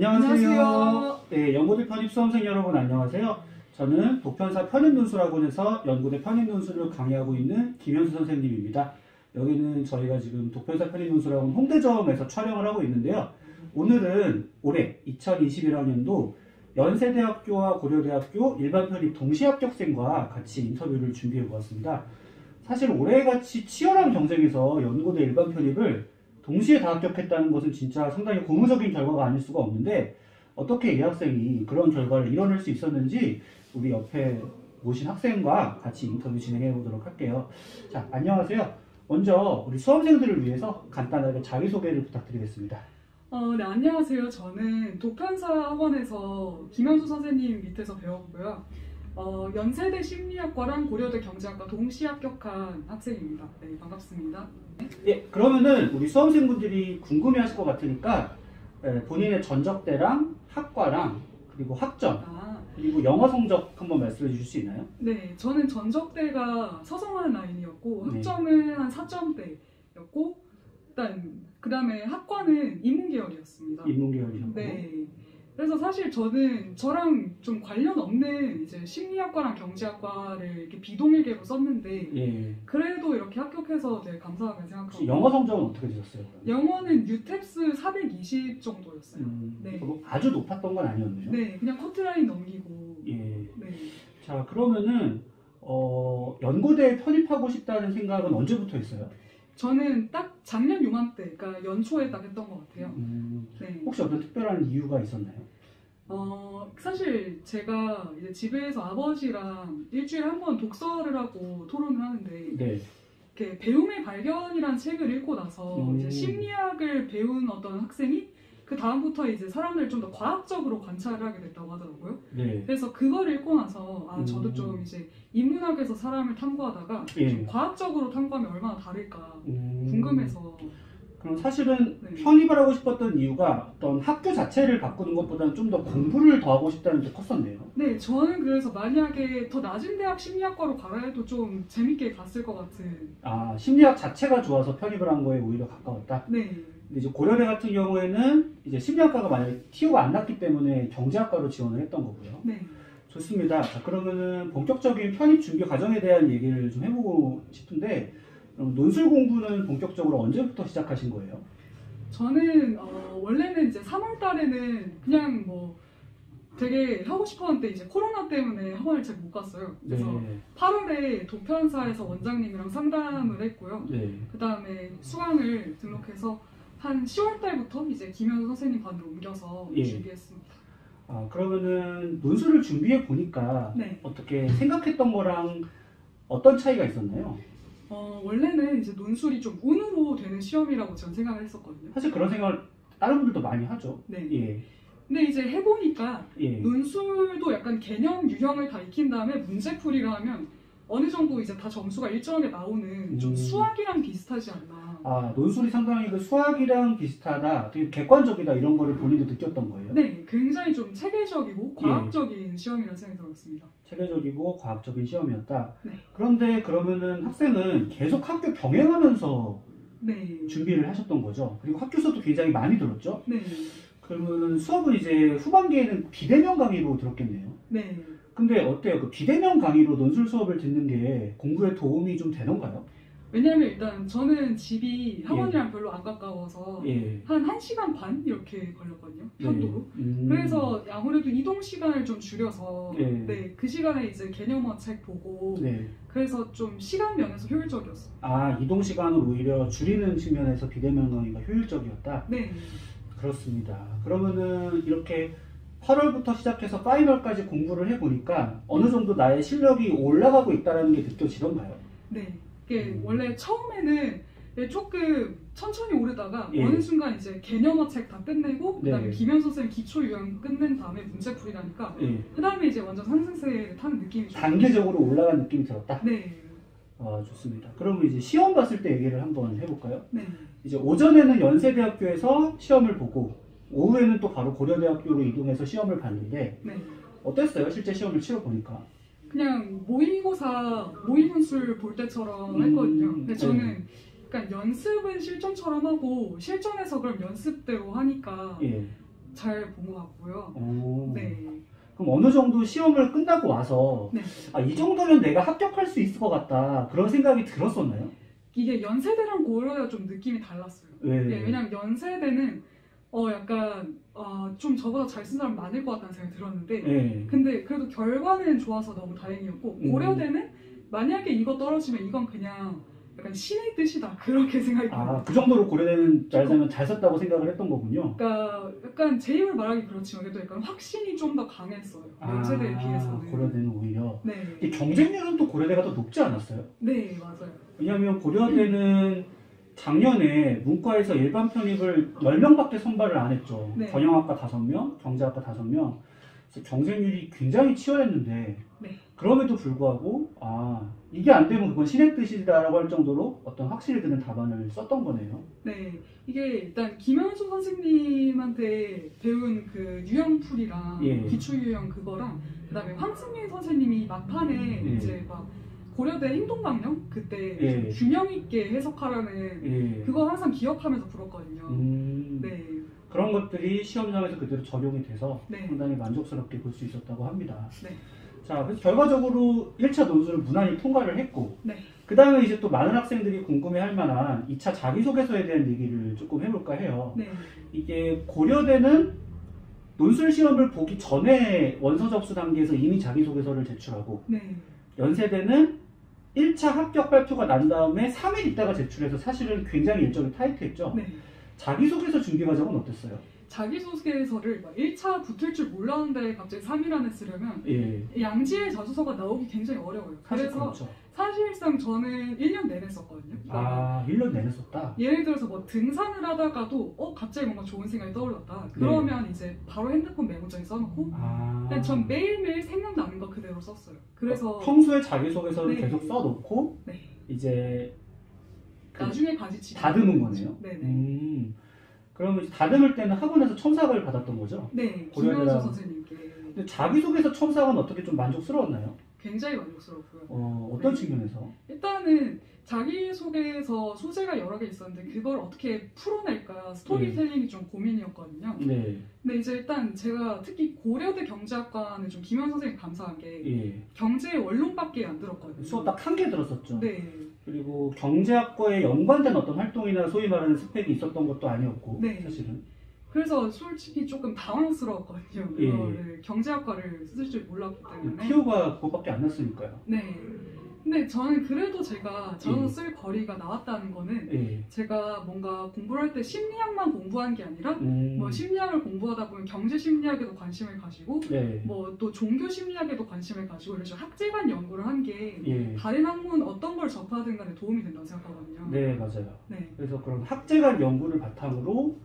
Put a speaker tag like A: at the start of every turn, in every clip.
A: 안녕하세요. 네, 연고대 편입 수험생 여러분 안녕하세요. 저는 독편사 편입논술학원에서 연고대 편입논술을 강의하고 있는 김현수 선생님입니다. 여기는 저희가 지금 독편사 편입논술학원 홍대점에서 촬영을 하고 있는데요. 오늘은 올해 2021학년도 연세대학교와 고려대학교 일반 편입 동시 합격생과 같이 인터뷰를 준비해 보았습니다. 사실 올해같이 치열한 경쟁에서 연고대 일반 편입을 동시에 다 합격했다는 것은 진짜 상당히 고무적인 결과가 아닐 수가 없는데, 어떻게 이 학생이 그런 결과를 이뤄낼 수 있었는지 우리 옆에 모신 학생과 같이 인터뷰 진행해 보도록 할게요. 자, 안녕하세요. 먼저 우리 수험생들을 위해서 간단하게 자기소개를 부탁드리겠습니다.
B: 네, 안녕하세요. 저는 독편사 학원에서 김현수 선생님 밑에서 배웠고요. 연세대 심리학과랑 고려대 경제학과 동시 합격한 학생입니다. 네, 반갑습니다.
A: 예, 그러면은 우리 수험생분들이 궁금해하실 것 같으니까 본인의 전적대랑 학과랑 그리고 학점 그리고 영어 성적 한번 말씀해 주실 수 있나요?
B: 네, 저는 전적대가 서성하는 라인이었고 학점은 한 4점대였고 일단 그 다음에 학과는 인문계열이었습니다.
A: 인문계열이었고.
B: 네. 그래서 사실 저는 저랑 좀 관련 없는 이제 심리학과랑 경제학과를 이렇게 비동일계로 썼는데,
A: 예.
B: 그래도 이렇게 합격해서 되게 감사하게 생각하고.
A: 영어 성적은 어떻게 되셨어요?
B: 영어는 유탭스 420 정도였어요. 네.
A: 아주 높았던 건 아니었네요.
B: 네, 그냥 커트라인 넘기고.
A: 예.
B: 네.
A: 자, 그러면은 연고대에 편입하고 싶다는 생각은 언제부터 했어요?
B: 저는 딱 작년 요맘때, 그러니까 연초에 딱 했던 것 같아요. 네.
A: 혹시 어떤 특별한 이유가 있었나요?
B: 사실 제가 이제 집에서 아버지랑 일주일에 한 번 독서를 하고 토론을 하는데,
A: 네.
B: 이렇게 배움의 발견이란 책을 읽고 나서 이제 심리학을 배운 어떤 학생이 그 다음부터 이제 사람들을 좀 더 과학적으로 관찰을 하게 됐다고 하더라고요.
A: 네.
B: 그래서 그걸 읽고 나서 저도 좀 이제 인문학에서 사람을 탐구하다가 좀 과학적으로 탐구하면 얼마나 다를까 궁금해서.
A: 그럼 사실은 편입을 하고 싶었던 이유가 어떤 학교 자체를 바꾸는 것보다는 좀 더 공부를 더 하고 싶다는 게 컸었네요.
B: 네, 저는 그래서 만약에 더 낮은 대학 심리학과로 가라 해도 좀 재밌게 갔을 것 같은.
A: 아, 심리학 자체가 좋아서 편입을 한 거에 오히려 가까웠다?
B: 네.
A: 근데 이제 고려대 같은 경우에는 이제 심리학과가 만약에 TO가 안 났기 때문에 경제학과로 지원을 했던 거고요.
B: 네.
A: 좋습니다. 자, 그러면은 본격적인 편입 준비 과정에 대한 얘기를 좀 해보고 싶은데, 그럼 논술 공부는 본격적으로 언제부터 시작하신 거예요?
B: 저는 원래는 이제 3월 달에는 그냥 뭐 되게 하고 싶었는데 이제 코로나 때문에 학원을 잘 못 갔어요. 그래서 8월에 독편사에서 원장님이랑 상담을 했고요. 그 다음에 수강을 등록해서 한 10월 달부터 이제 김현수 선생님 반으로 옮겨서 준비했습니다.
A: 아, 그러면은 논술을 준비해 보니까 어떻게 생각했던 거랑 어떤 차이가 있었나요?
B: 원래는 이제 논술이 좀 운으로 되는 시험이라고 저는 생각을 했었거든요.
A: 사실 그런 생각을 다른 분들도 많이 하죠.
B: 네.
A: 예.
B: 근데 이제 해보니까 논술도 약간 개념 유형을 다 익힌 다음에 문제풀이를 하면 어느 정도 이제 다 점수가 일정하게 나오는 좀 수학이랑 비슷하지 않나.
A: 아, 논술이 상당히 그 수학이랑 비슷하다, 되게 객관적이다 이런 거를 본인도 느꼈던 거예요?
B: 네, 굉장히 좀 체계적이고 과학적인 시험이라는 생각이 들었습니다.
A: 체계적이고 과학적인 시험이었다.
B: 네.
A: 그런데 그러면은 학생은 계속 학교 병행하면서 준비를 하셨던 거죠? 그리고 학교 수업도 굉장히 많이 들었죠?
B: 네.
A: 그러면 수업은 이제 후반기에는 비대면 강의로 들었겠네요?
B: 네. 근데
A: 어때요? 그 비대면 강의로 논술 수업을 듣는 게 공부에 도움이 좀 되던가요?
B: 왜냐면 일단 저는 집이 학원이랑 별로 안 가까워서 한 1시간 반 이렇게 걸렸거든요. 편도로. 그래서 아무래도 이동 시간을 좀 줄여서 그 시간에 이제 개념어 책 보고 그래서 좀 시간 면에서 효율적이었어요.
A: 아, 이동 시간을 오히려 줄이는 측면에서 비대면 강의가 효율적이었다? 네. 그렇습니다. 그러면은 이렇게 8월부터 시작해서 파이널까지 공부를 해보니까 어느 정도 나의 실력이 올라가고 있다는 게 느껴지던가요? 네.
B: 이게 원래 처음에는 조금 천천히 오르다가 어느 순간 이제 개념어 책 다 끝내고 그다음에 김현수 선생님 기초 유형 끝낸 다음에 문제풀이라니까 그다음에 이제 완전 상승세를 타는 느낌이 좀
A: 단계적으로 올라간 느낌이 들었다?
B: 네.
A: 아, 좋습니다. 그럼 이제 시험 봤을 때 얘기를 한번 해볼까요?
B: 네.
A: 이제 오전에는 연세대학교에서 시험을 보고 오후에는 또 바로 고려대학교로 이동해서 시험을 봤는데 어땠어요? 실제 시험을 치러보니까?
B: 그냥 모의고사, 모의문술 볼 때처럼 했거든요. 근데 저는 그러니까 연습은 실전처럼 하고 실전에서 그럼 연습대로 하니까 잘 본 것 같고요.
A: 오.
B: 네.
A: 그럼 어느 정도 시험을 끝나고 와서
B: 네.
A: 아, 이 정도면 내가 합격할 수 있을 것 같다 그런 생각이 들었었나요?
B: 이게 연세대랑 고려가 좀 느낌이 달랐어요.
A: 네.
B: 네, 왜냐면 연세대는 약간 좀 저보다 잘 쓴 사람 많을 것 같다는 생각이 들었는데
A: 네.
B: 근데 그래도 결과는 좋아서 너무 다행이었고 고려대는 만약에 이거 떨어지면 이건 그냥 약간 신의 뜻이다 그렇게 생각이 들어요.
A: 아, 그 정도로 고려대는 말하자면 잘 썼다고 생각을 했던 거군요.
B: 그러니까 약간 제 입을 말하기 그렇지만 그래도 약간 확신이 좀 더 강했어요. 연세대에 비해서는.
A: 고려대는 오히려.
B: 네.
A: 이 경쟁률은 또 고려대가 더 높지 않았어요?
B: 네, 맞아요.
A: 왜냐하면 고려대는 작년에 문과에서 일반 편입을 10명밖에 선발을 안 했죠.
B: 네.
A: 경영학과 5명, 경제학과 5명. 그래서 경쟁률이 굉장히 치열했는데
B: 네.
A: 그럼에도 불구하고 이게 안 되면 그건 신의 뜻이다라고 할 정도로 어떤 확실히 드는 답안을 썼던 거네요.
B: 네, 이게 일단 김현수 선생님한테 배운 그 유형풀이랑
A: 예.
B: 기초 유형 그거랑 그다음에 황승민 선생님이 막판에
A: 예.
B: 이제 막 고려대 행동강령 그때
A: 예.
B: 균형 있게 해석하라는
A: 예.
B: 그거 항상 기억하면서 불었거든요. 네,
A: 그런 것들이 시험장에서 그대로 적용이 돼서
B: 네.
A: 상당히 만족스럽게 볼 수 있었다고 합니다.
B: 네.
A: 자, 그래서 결과적으로 1차 논술을 무난히 통과를 했고
B: 네.
A: 그 다음에 이제 또 많은 학생들이 궁금해할 만한 2차 자기소개서에 대한 얘기를 조금 해볼까 해요.
B: 네.
A: 이게 고려대는 논술 시험을 보기 전에 원서 접수 단계에서 이미 자기소개서를 제출하고
B: 네.
A: 연세대는 1차 합격 발표가 난 다음에 3일 있다가 제출해서 사실은 굉장히 일정이 타이트했죠.
B: 네.
A: 자기소개서 준비 과정은 어땠어요?
B: 자기소개서를 막 1차 붙을 줄 몰랐는데 갑자기 3일 안에 쓰려면
A: 예,
B: 양지의 자소서가 나오기 굉장히 어려워요.
A: 사실
B: 그래서
A: 그렇죠.
B: 사실상 저는 1년 내내 썼거든요.
A: 1년 내내 썼다?
B: 예를 들어서 뭐 등산을 하다가도 갑자기 뭔가 좋은 생각이 떠올랐다. 그러면 이제 바로 핸드폰 메모장에 써놓고 근데 전 매일매일 생각나는 거 그대로 썼어요. 그래서
A: 평소에 자기소개서를
B: 네.
A: 계속 써놓고
B: 네.
A: 이제
B: 나중에 가지치기
A: 다듬은 거네요.
B: 네네.
A: 그러면 이제 다듬을 때는 학원에서 첨삭을 받았던 거죠?
B: 네,
A: 고려대랑-
B: 김현수 선생님께
A: 근데 자기소개서 첨삭은 어떻게 좀 만족스러웠나요?
B: 굉장히 만족스럽고요.
A: 어떤
B: 네.
A: 측면에서?
B: 일단은 자기소개서 소재가 여러 개 있었는데 그걸 어떻게 풀어낼까 스토리텔링이 좀 고민이었거든요.
A: 네.
B: 근데 이제 일단 제가 특히 고려대 경제학과는 좀 김현 선생님 감사한 게 경제 원론밖에 안 들었거든요.
A: 수업 딱 한 개 들었었죠.
B: 네.
A: 그리고 경제학과에 연관된 어떤 활동이나 소위 말하는 스펙이 있었던 것도 아니었고
B: 네.
A: 사실은.
B: 그래서 솔직히 조금 당황스러웠거든요.
A: 예.
B: 이거를 경제학과를 쓸 줄 몰랐기 때문에.
A: 티오가 그것밖에 안 났으니까요.
B: 네. 근데 저는 그래도 제가 저는 쓸 거리가 나왔다는 거는
A: 예.
B: 제가 뭔가 공부를 할 때 심리학만 공부한 게 아니라 뭐 심리학을 공부하다 보면 경제 심리학에도 관심을 가지고
A: 네.
B: 뭐 또 종교 심리학에도 관심을 가지고 이런 식으로 학제간 연구를 한 게
A: 예.
B: 다른 학문 어떤 걸 접하든 간에 도움이 된다고 생각하거든요.
A: 네, 맞아요.
B: 네.
A: 그래서 그런 학제간 연구를 바탕으로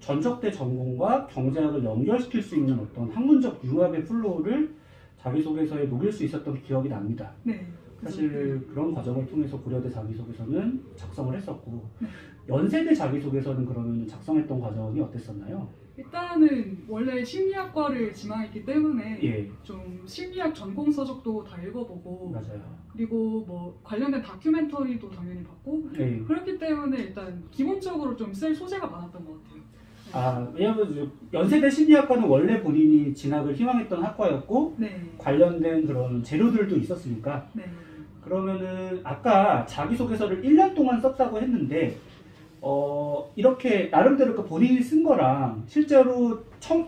A: 전적대 전공과 경제학을 연결시킬 수 있는 어떤 학문적 융합의 플로우를 자기소개서에 녹일 수 있었던 기억이 납니다.
B: 네.
A: 사실 그런 과정을 통해서 고려대 자기소개서는 작성을 했었고
B: 네.
A: 연세대 자기소개서는 그러면 작성했던 과정이 어땠었나요?
B: 일단은 원래 심리학과를 지망했기 때문에
A: 예,
B: 좀 심리학 전공 서적도 다 읽어보고
A: 맞아요.
B: 그리고 뭐 관련된 다큐멘터리도 당연히 봤고
A: 예.
B: 그렇기 때문에 일단 기본적으로 좀 쓸 소재가 많았던 것 같아요.
A: 왜냐하면 연세대 심리학과는 원래 본인이 진학을 희망했던 학과였고
B: 네.
A: 관련된 그런 재료들도 있었으니까
B: 네.
A: 그러면은 아까 자기소개서를 1년 동안 썼다고 했는데 이렇게 나름대로 그 본인이 쓴 거랑 실제로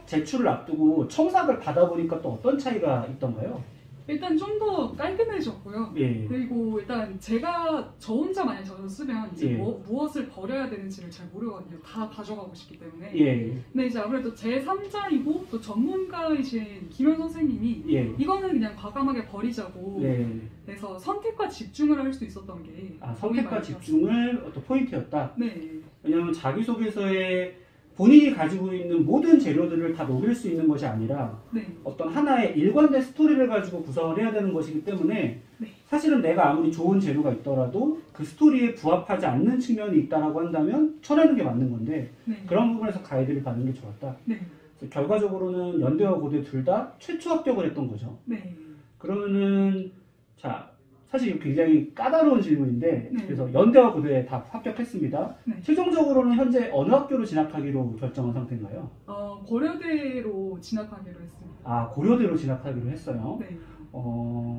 A: 제출을 앞두고 첨삭을 받아보니까 또 어떤 차이가 있던가요?
B: 일단 좀 더 깔끔해졌고요.
A: 예.
B: 그리고 일단 제가 저 혼자 만약 저를 쓰면 이제
A: 예.
B: 무엇을 버려야 되는지를 잘 모르거든요. 다 가져가고 싶기 때문에.
A: 예.
B: 근데 이제 아무래도 제 3자이고 또 전문가이신 김현 선생님이
A: 예.
B: 이거는 그냥 과감하게 버리자고
A: 네.
B: 그래서 선택과 집중을 할 수 있었던 게
A: 선택과 집중을 어떤 포인트였다.
B: 네.
A: 왜냐하면 자기소개서에 본인이 가지고 있는 모든 재료들을 다 녹일 수 있는 것이 아니라
B: 네.
A: 어떤 하나의 일관된 스토리를 가지고 구성을 해야 되는 것이기 때문에
B: 네.
A: 사실은 내가 아무리 좋은 재료가 있더라도 그 스토리에 부합하지 않는 측면이 있다라고 한다면 쳐내는 게 맞는 건데
B: 네.
A: 그런 부분에서 가이드를 받는 게 좋았다.
B: 네.
A: 그래서 결과적으로는 연대와 고대 둘 다 최초 합격을 했던 거죠.
B: 네.
A: 그러면은 자 사실 이거 굉장히 까다로운 질문인데
B: 네.
A: 그래서 연대와 고대에 다 합격했습니다.
B: 네.
A: 최종적으로는 현재 어느 학교로 진학하기로 결정한 상태인가요?
B: 고려대로 진학하기로 했습니다.
A: 아, 고려대로 진학하기로 했어요.
B: 네.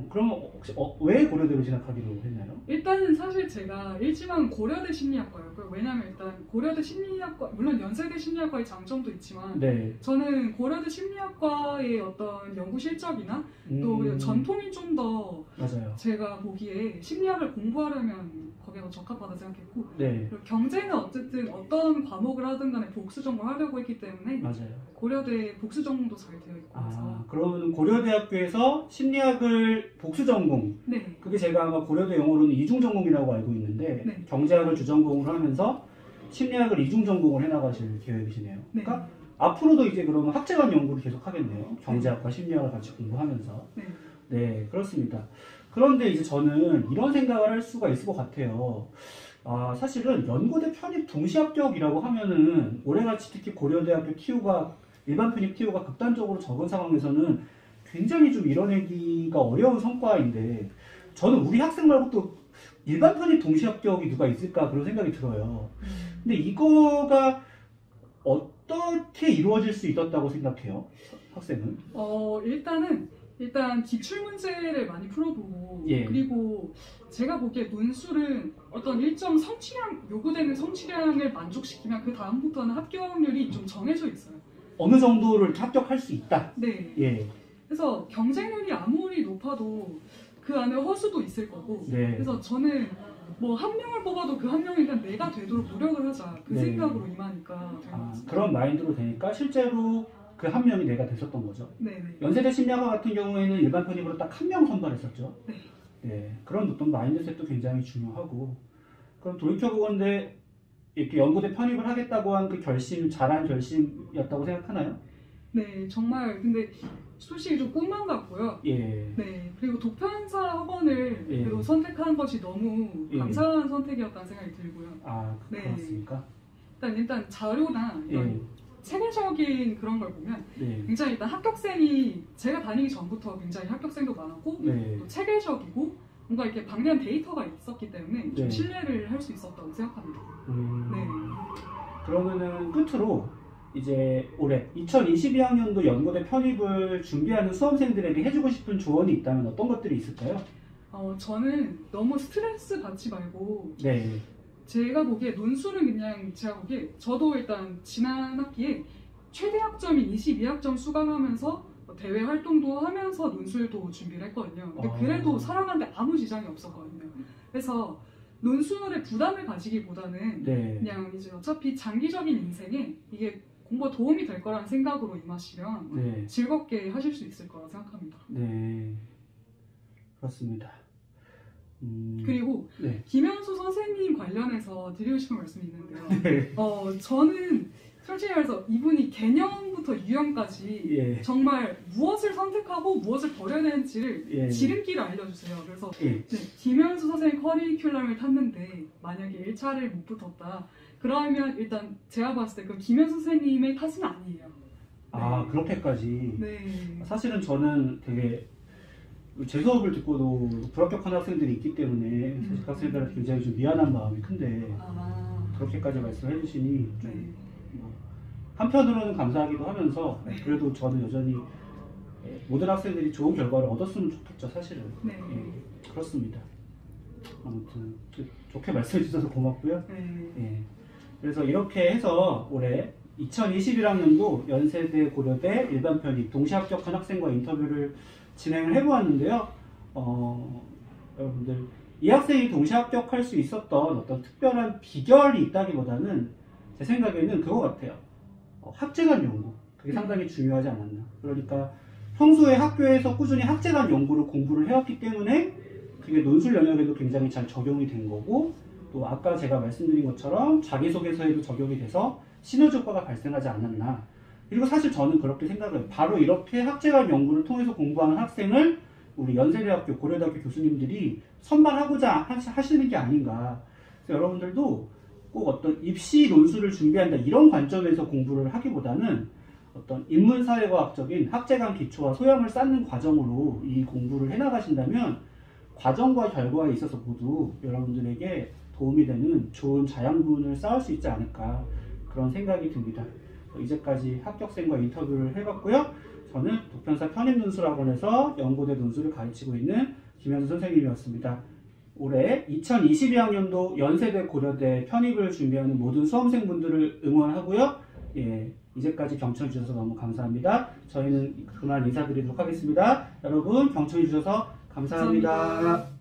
A: 그러면 혹시 왜 고려대로 진학하기로 했나요?
B: 일단은 사실 제가 일지만 고려대 심리학과였고요. 왜냐면 일단 고려대 심리학과, 물론 연세대 심리학과의 장점도 있지만
A: 네.
B: 저는 고려대 심리학과의 어떤 연구 실적이나 또 전통이 좀 더
A: 맞아요.
B: 제가 보기에 심리학을 공부하려면 거기가 더 적합하다 생각했고
A: 네.
B: 그리고 경제는 어쨌든 어떤 과목을 하든 간에 복수 전공을 하려고 했기 때문에
A: 맞아요.
B: 고려대 복수 전공도 잘 되어 있고
A: 아, 그러면 고려대학교에서 심리학을 복수 전공,
B: 네.
A: 그게 제가 아마 고려대 용어로는 이중 전공이라고 알고 있는데
B: 네.
A: 경제학을 주전공으로 하면서 심리학을 이중 전공을 해나가실 계획이시네요.
B: 네.
A: 그러니까 앞으로도 이제 그러면 학제간 연구를 계속 하겠네요. 경제학과 심리학을 같이 공부하면서.
B: 네.
A: 네, 그렇습니다. 그런데 이제 저는 이런 생각을 할 수가 있을 것 같아요. 사실은 연고대 편입 동시 합격이라고 하면은 올해같이 특히 고려대학교 TU가 일반 편입 TU가 극단적으로 적은 상황에서는 굉장히 좀 이뤄내기가 어려운 성과인데 저는 우리 학생 말고 또 일반 편입 동시 합격이 누가 있을까 그런 생각이 들어요. 근데 이거가 어떻게 이루어질 수 있었다고 생각해요? 학생은?
B: 일단 기출 문제를 많이 풀어보고
A: 예.
B: 그리고 제가 보기에 논술은 어떤 일정 성취량 요구되는 성취량을 만족시키면 그 다음부터는 합격률이 좀 정해져 있어요.
A: 어느 정도를 합격할 수 있다.
B: 네.
A: 예.
B: 그래서 경쟁률이 아무리 높아도 그 안에 허수도 있을 거고.
A: 네.
B: 그래서 저는 뭐 한 명을 뽑아도 그 한 명이 그냥 내가 되도록 노력을 하자 그
A: 네.
B: 생각으로 임하니까 된 것 같습니다.
A: 그런 마인드로 되니까 실제로 그 한 명이 내가 됐었던 거죠.
B: 네네.
A: 연세대 심리학과 같은 경우에는 일반 편입으로 딱 한 명 선발했었죠.
B: 네.
A: 네. 그런 어떤 마인드셋도 굉장히 중요하고. 그럼 돌이켜보건데 이렇게 연고대 편입을 하겠다고 한 그 결심, 잘한 결심이었다고 생각하나요?
B: 네, 정말 근데 솔직히 좀 꿈만 같고요.
A: 예.
B: 네, 그리고 독편사 학원을
A: 예.
B: 그리고 선택한 것이 너무
A: 예.
B: 감사한 선택이었다는 생각이 들고요. 네.
A: 그렇습니까?
B: 일단 자료나 이런
A: 예.
B: 체계적인 그런 걸 보면
A: 네.
B: 굉장히 일단 합격생이 제가 다니기 전부터 굉장히 합격생도 많았고
A: 네.
B: 또 체계적이고 뭔가 이렇게 방대한 데이터가 있었기 때문에 좀
A: 네.
B: 신뢰를 할 수 있었다고 생각합니다. 네.
A: 그러면은 끝으로 이제 올해 2022학년도 연고대 편입을 준비하는 수험생들에게 해주고 싶은 조언이 있다면 어떤 것들이 있을까요?
B: 저는 너무 스트레스 받지 말고
A: 네.
B: 제가 보기에 논술은 그냥 제가 보기에 저도 일단 지난 학기에 최대 학점인 22학점 수강하면서 대외 활동도 하면서 논술도 준비를 했거든요. 근데 그래도 살아가는데 아무 지장이 없었거든요. 그래서 논술에 부담을 가지기보다는
A: 네.
B: 그냥 이제 어차피 장기적인 인생에 이게 공부가 도움이 될 거라는 생각으로 임하시면
A: 네.
B: 즐겁게 하실 수 있을 거라 생각합니다.
A: 네. 그렇습니다.
B: 그리고
A: 네.
B: 김현수 선생님 관련해서 드리고 싶은 말씀이 있는데요.
A: 네.
B: 저는 솔직히 말해서 이분이 개념부터 유형까지
A: 예.
B: 정말 무엇을 선택하고 무엇을 버려야 되는지를
A: 예.
B: 지름길을 알려주세요. 그래서
A: 예.
B: 김현수 선생님 커리큘럼을 탔는데 만약에 1차를 못 붙었다. 그러면 일단 제가 봤을 때 그 김현수 선생님의 탓은 아니에요. 네.
A: 그렇게까지.
B: 네.
A: 사실은 저는 되게 제 수업을 듣고도 불합격한 학생들이 있기 때문에 사실 그 학생들한테 굉장히 좀 미안한 마음이 큰데 그렇게까지 말씀해 주시니 좀
B: 네.
A: 한편으로는 감사하기도 하면서
B: 네.
A: 그래도 저는 여전히 모든 학생들이 좋은 결과를 얻었으면 좋겠죠, 사실은.
B: 네.
A: 그렇습니다. 아무튼 좋게 말씀해 주셔서 고맙고요.
B: 네.
A: 예. 그래서 이렇게 해서 올해 2021학년도 연세대, 고려대, 일반 편입 동시 합격한 학생과 인터뷰를 진행을 해보았는데요. 여러분들 이 학생이 동시 합격할 수 있었던 어떤 특별한 비결이 있다기보다는 제 생각에는 그거 같아요. 학제간 연구, 그게 상당히 중요하지 않았나. 그러니까 평소에 학교에서 꾸준히 학제간 연구를 공부를 해왔기 때문에 그게 논술 영역에도 굉장히 잘 적용이 된 거고, 또 아까 제가 말씀드린 것처럼 자기소개서에도 적용이 돼서 시너지 효과가 발생하지 않았나. 그리고 사실 저는 그렇게 생각해요. 바로 이렇게 학제간 연구를 통해서 공부하는 학생을 우리 연세대학교, 고려대학교 교수님들이 선발하고자 하시는 게 아닌가. 그래서 여러분들도 꼭 어떤 입시 논술을 준비한다 이런 관점에서 공부를 하기보다는 어떤 인문사회과학적인 학제간 기초와 소양을 쌓는 과정으로 이 공부를 해나가신다면 과정과 결과에 있어서 모두 여러분들에게 도움이 되는 좋은 자양분을 쌓을 수 있지 않을까 그런 생각이 듭니다. 이제까지 합격생과 인터뷰를 해봤고요. 저는 독편사 편입논술학원에서 연고대 논술을 가르치고 있는 김현수 선생님이었습니다. 올해 2022학년도 연세대 고려대 편입을 준비하는 모든 수험생분들을 응원하고요. 예, 이제까지 경청해 주셔서 너무 감사합니다. 저희는 그만 인사드리도록 하겠습니다. 여러분 경청해 주셔서 감사합니다.